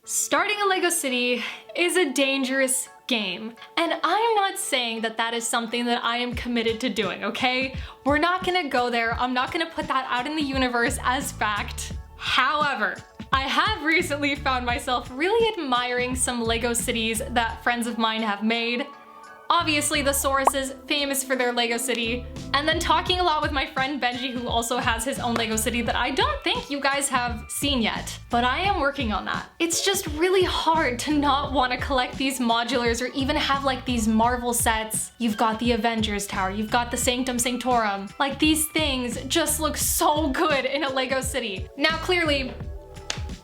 Starting a Lego city is a dangerous game, and I'm not saying that that is something that I am committed to doing, okay? We're not gonna go there. I'm not gonna put that out in the universe as fact. However, I have recently found myself really admiring some Lego cities that friends of mine have made. Obviously, the Saurus is famous for their Lego city, and then talking a lot with my friend Benji, who also has his own Lego city that I don't think you guys have seen yet, but I am working on that. It's just really hard to not want to collect these modulars or even have like these Marvel sets. You've got the Avengers Tower, you've got the Sanctum Sanctorum. Like, these things just look so good in a Lego city. Now, clearly,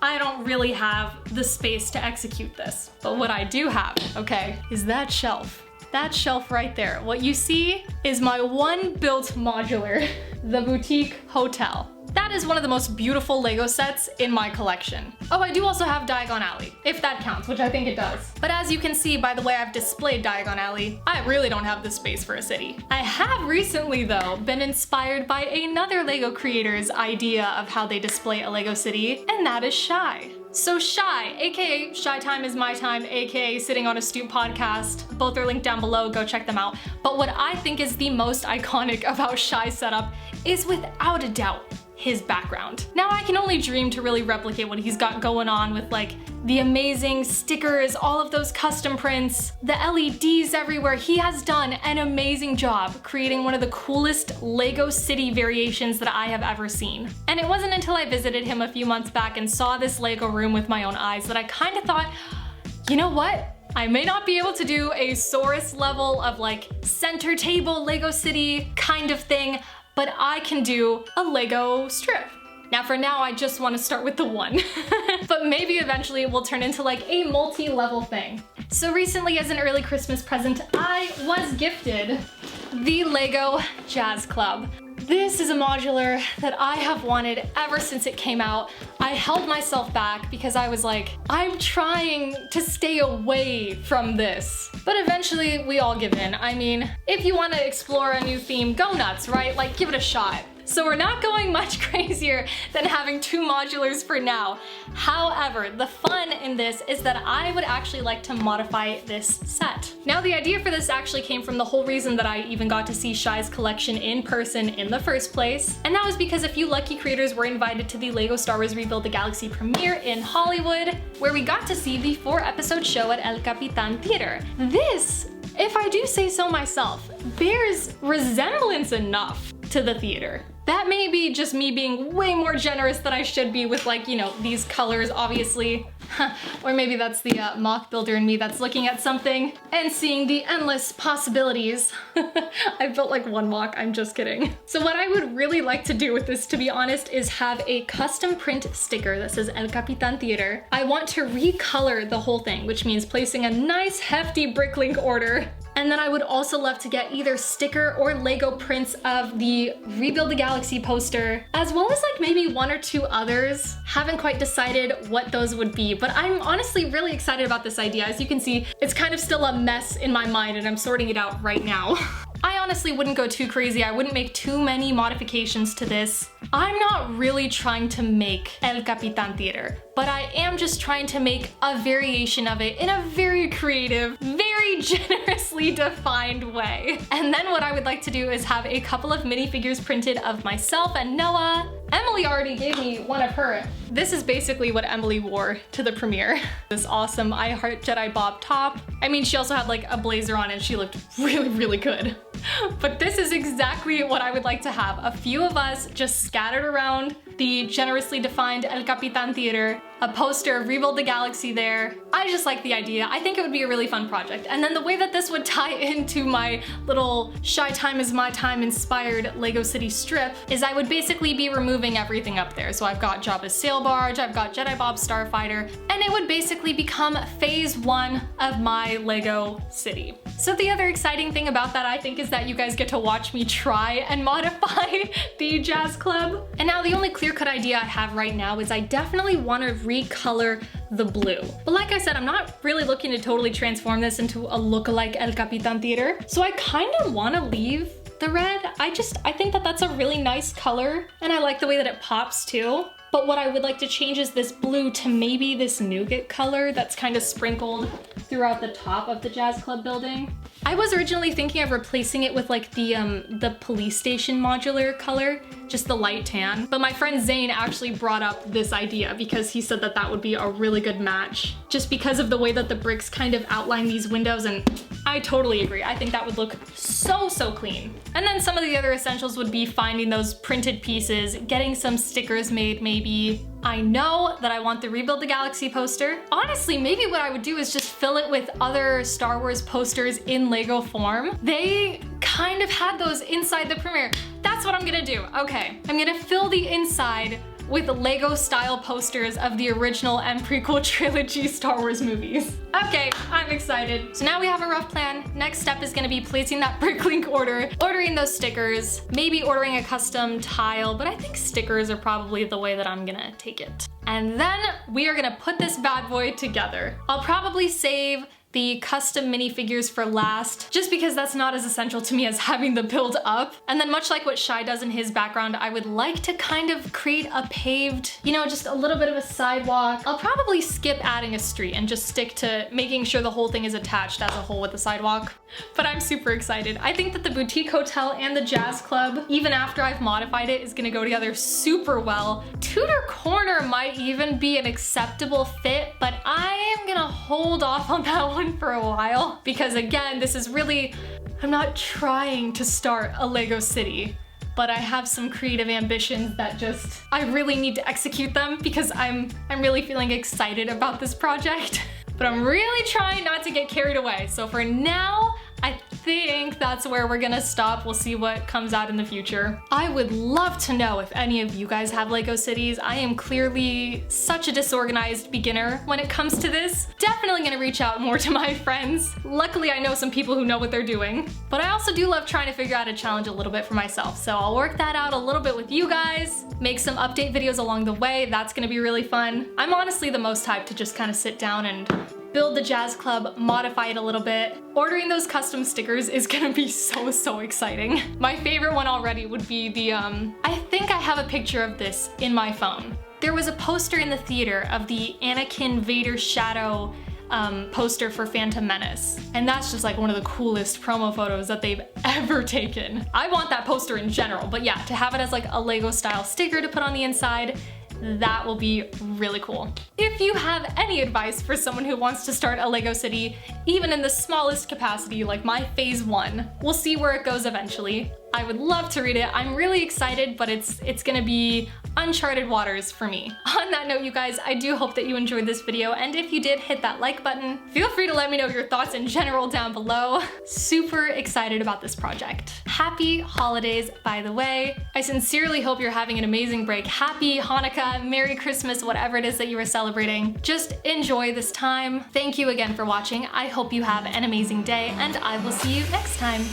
I don't really have the space to execute this, but what I do have, okay, is that shelf. That shelf right there. What you see is my one built modular, the Boutique Hotel. That is one of the most beautiful Lego sets in my collection. Oh, I do also have Diagon Alley, if that counts, which I think it does. But as you can see by the way I've displayed Diagon Alley, I really don't have the space for a city. I have recently, though, been inspired by another Lego creator's idea of how they display a Lego city, and that is Shy. So Shy, aka Shy Time is My Time, aka Sitting on a Stoop podcast, both are linked down below, go check them out. But what I think is the most iconic about Shy's setup is without a doubt his background. Now I can only dream to really replicate what he's got going on with like the amazing stickers, all of those custom prints, the LEDs everywhere. He has done an amazing job creating one of the coolest Lego city variations that I have ever seen. And it wasn't until I visited him a few months back and saw this Lego room with my own eyes that I kind of thought, you know what? I may not be able to do a Saurus level of like center table Lego city kind of thing, but I can do a Lego strip. Now for now, I just want to start with the one. But maybe eventually it will turn into like a multi-level thing. So recently, as an early Christmas present, I was gifted the Lego Jazz Club. This is a modular that I have wanted ever since it came out. I held myself back because I was like, I'm trying to stay away from this. But eventually we all give in. I mean, if you want to explore a new theme, go nuts, right? Like, give it a shot. So we're not going much crazier than having two modulars for now. However, the fun in this is that I would actually like to modify this set. Now the idea for this actually came from the whole reason that I even got to see Shy's collection in person in the first place. And that was because a few lucky creators were invited to the LEGO Star Wars Rebuild the Galaxy premiere in Hollywood, where we got to see the 4-episode show at El Capitan Theater. This, if I do say so myself, bears resemblance enough to the theater. That may be just me being way more generous than I should be with, like, you know, these colors, obviously. Or maybe that's the mock builder in me that's looking at something and seeing the endless possibilities. I built like one mock, I'm just kidding. So what I would really like to do with this, to be honest, is have a custom print sticker that says El Capitan Theater. I want to recolor the whole thing, which means placing a nice hefty bricklink order. And then I would also love to get either sticker or Lego prints of the Rebuild the Galaxy poster, as well as like maybe one or two others. Haven't quite decided what those would be, but I'm honestly really excited about this idea. As you can see, it's kind of still a mess in my mind and I'm sorting it out right now. I honestly wouldn't go too crazy. I wouldn't make too many modifications to this. I'm not really trying to make El Capitan Theater, but I am just trying to make a variation of it in a very creative, very generously defined way. And then what I would like to do is have a couple of minifigures printed of myself and Noah. Emily already gave me one of her. This is basically what Emily wore to the premiere. This awesome I Heart Jedi Bob top. I mean, she also had like a blazer on and she looked really, really good. But this is exactly what I would like to have. A few of us just scattered around the generously defined El Capitan Theater, a poster of Rebuild the Galaxy there. I just like the idea. I think it would be a really fun project. And then the way that this would tie into my little Shy Time is My Time inspired Lego City strip is I would basically be removing everything up there. So I've got Jabba's sail barge, I've got Jedi Bob's starfighter, and it would basically become phase 1 of my Lego city. So the other exciting thing about that, I think, is that you guys get to watch me try and modify the Jazz Club. And now the only clear-cut idea I have right now is I definitely want to recolor the blue. But like I said, I'm not really looking to totally transform this into a look-alike El Capitan Theater. So I kind of want to leave the red. I think that that's a really nice color and I like the way that it pops too. But what I would like to change is this blue to maybe this nougat color that's kind of sprinkled throughout the top of the Jazz Club building. I was originally thinking of replacing it with like the police station modular color, just the light tan. But my friend Zane actually brought up this idea because he said that that would be a really good match, just because of the way that the bricks kind of outline these windows, and I totally agree. I think that would look so, so clean. And then some of the other essentials would be finding those printed pieces, getting some stickers made maybe. I know that I want the Rebuild the Galaxy poster. Honestly, maybe what I would do is just fill it with other Star Wars posters in Lego form. They kind of had those inside the premiere. That's what I'm gonna do. Okay, I'm gonna fill the inside with Lego style posters of the original and prequel trilogy Star Wars movies. Okay, I'm excited. So now we have a rough plan. Next step is gonna be placing that Bricklink order, ordering those stickers, maybe ordering a custom tile, but I think stickers are probably the way that I'm gonna take it. And then we are gonna put this bad boy together. I'll probably save the custom minifigures for last, just because that's not as essential to me as having the build up. And then much like what Shai does in his background, I would like to kind of create a paved, you know, just a little bit of a sidewalk. I'll probably skip adding a street and just stick to making sure the whole thing is attached as a whole with the sidewalk. But I'm super excited. I think that the Boutique Hotel and the Jazz Club, even after I've modified it, is gonna go together super well. Tudor Corner might even be an acceptable fit, but I am gonna hold off on that one for a while, because again, this is really, I'm not trying to start a Lego city, but I have some creative ambitions that just, I really need to execute them because I'm really feeling excited about this project. But I'm really trying not to get carried away. So for now, I think that's where we're gonna stop. We'll see what comes out in the future. I would love to know if any of you guys have Lego cities. I am clearly such a disorganized beginner when it comes to this. Definitely gonna reach out more to my friends. Luckily, I know some people who know what they're doing. But I also do love trying to figure out a challenge a little bit for myself. So I'll work that out a little bit with you guys, make some update videos along the way. That's gonna be really fun. I'm honestly the most hyped to just kind of sit down and build the Jazz Club, modify it a little bit. Ordering those custom stickers is gonna be so exciting. My favorite one already would be the, I think I have a picture of this in my phone. There was a poster in the theater of the Anakin Vader Shadow poster for Phantom Menace. And that's just like one of the coolest promo photos that they've ever taken. I want that poster in general, but yeah, to have it as like a Lego style sticker to put on the inside, that will be really cool. If you have any advice for someone who wants to start a Lego city, even in the smallest capacity, like my phase 1, we'll see where it goes eventually. I would love to read it. I'm really excited, but it's gonna be uncharted waters for me. On that note, you guys, I do hope that you enjoyed this video, and if you did, hit that like button. Feel free to let me know your thoughts in general down below. Super excited about this project. Happy holidays, by the way. I sincerely hope you're having an amazing break. Happy Hanukkah, Merry Christmas, whatever it is that you are celebrating. Just enjoy this time. Thank you again for watching. I hope you have an amazing day, and I will see you next time.